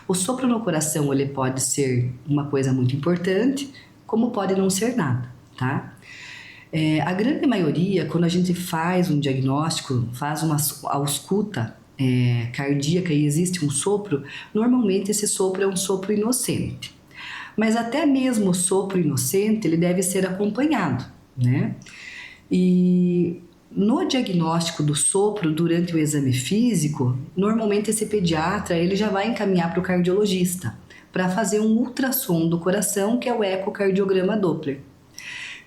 O sopro no coração, ele pode ser uma coisa muito importante, como pode não ser nada, tá? A grande maioria, quando a gente faz um diagnóstico, faz uma ausculta cardíaca e existe um sopro, normalmente esse sopro é um sopro inocente. Mas até mesmo o sopro inocente, ele deve ser acompanhado, né? E no diagnóstico do sopro durante o exame físico, normalmente esse pediatra ele já vai encaminhar para o cardiologista para fazer um ultrassom do coração, que é o ecocardiograma Doppler.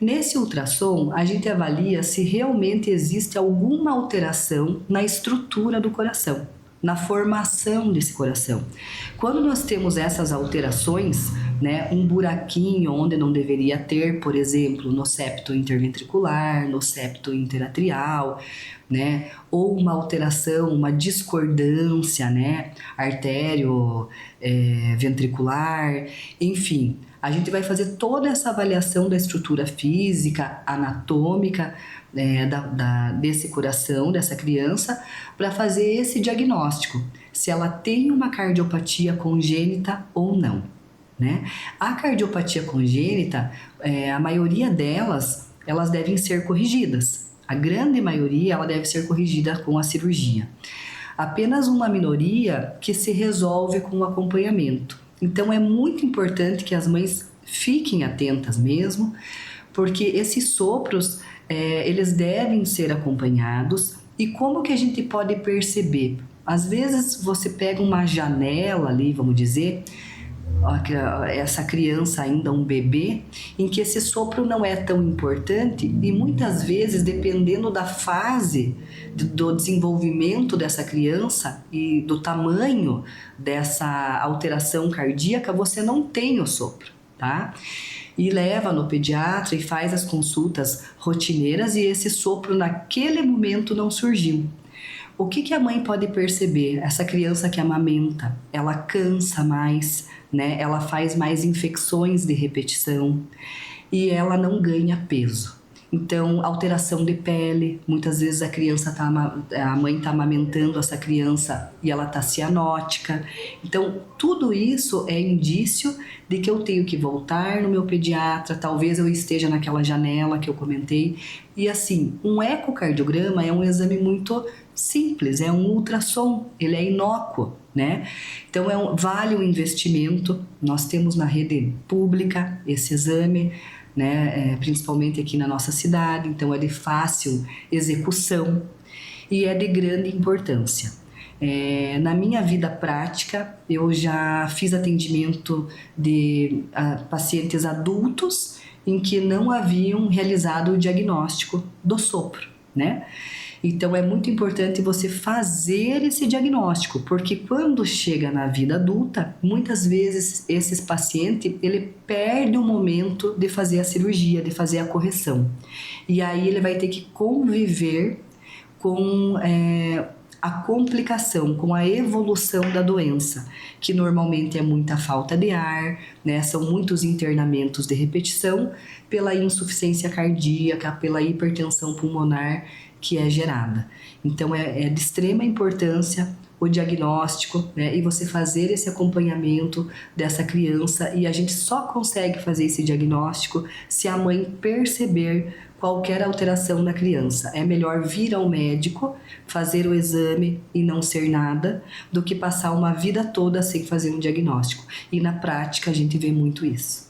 Nesse ultrassom, a gente avalia se realmente existe alguma alteração na estrutura do coração, na formação desse coração. Quando nós temos essas alterações, né, um buraquinho onde não deveria ter, por exemplo, no septo interventricular, no septo interatrial, né, ou uma alteração, uma discordância, né, artério ventricular, enfim, a gente vai fazer toda essa avaliação da estrutura física, anatômica, desse coração, dessa criança, para fazer esse diagnóstico, se ela tem uma cardiopatia congênita ou não, né? A cardiopatia congênita, a maioria delas, elas devem ser corrigidas. A grande maioria, ela deve ser corrigida com a cirurgia. Apenas uma minoria que se resolve com o acompanhamento. Então, é muito importante que as mães fiquem atentas mesmo, porque esses sopros, eles devem ser acompanhados. E como que a gente pode perceber? Às vezes, você pega uma janela ali, vamos dizer, essa criança ainda um bebê, em que esse sopro não é tão importante e muitas vezes, dependendo da fase do desenvolvimento dessa criança e do tamanho dessa alteração cardíaca, você não tem o sopro, tá? E leva no pediatra e faz as consultas rotineiras e esse sopro naquele momento não surgiu. O que a mãe pode perceber? Essa criança que amamenta, ela cansa mais, né? Ela faz mais infecções de repetição e ela não ganha peso. Então, alteração de pele, muitas vezes a mãe está amamentando essa criança e ela está cianótica. Então, tudo isso é indício de que eu tenho que voltar no meu pediatra, talvez eu esteja naquela janela que eu comentei. E assim, um ecocardiograma é um exame muito simples, é um ultrassom, ele é inócuo, né? Então, vale o investimento. Nós temos na rede pública esse exame, né, principalmente aqui na nossa cidade, então é de fácil execução e é de grande importância. Na minha vida prática, eu já fiz atendimento de pacientes adultos em que não haviam realizado o diagnóstico do sopro, né? Então é muito importante você fazer esse diagnóstico, porque quando chega na vida adulta, muitas vezes esse paciente ele perde o momento de fazer a cirurgia, de fazer a correção. E aí ele vai ter que conviver com a complicação, com a evolução da doença, que normalmente é muita falta de ar, né? São muitos internamentos de repetição pela insuficiência cardíaca, pela hipertensão pulmonar que é gerada. Então é de extrema importância o diagnóstico, né? E você fazer esse acompanhamento dessa criança, e a gente só consegue fazer esse diagnóstico se a mãe perceber qualquer alteração na criança. É melhor vir ao médico, fazer o exame e não ser nada, do que passar uma vida toda sem fazer um diagnóstico. E na prática a gente vê muito isso.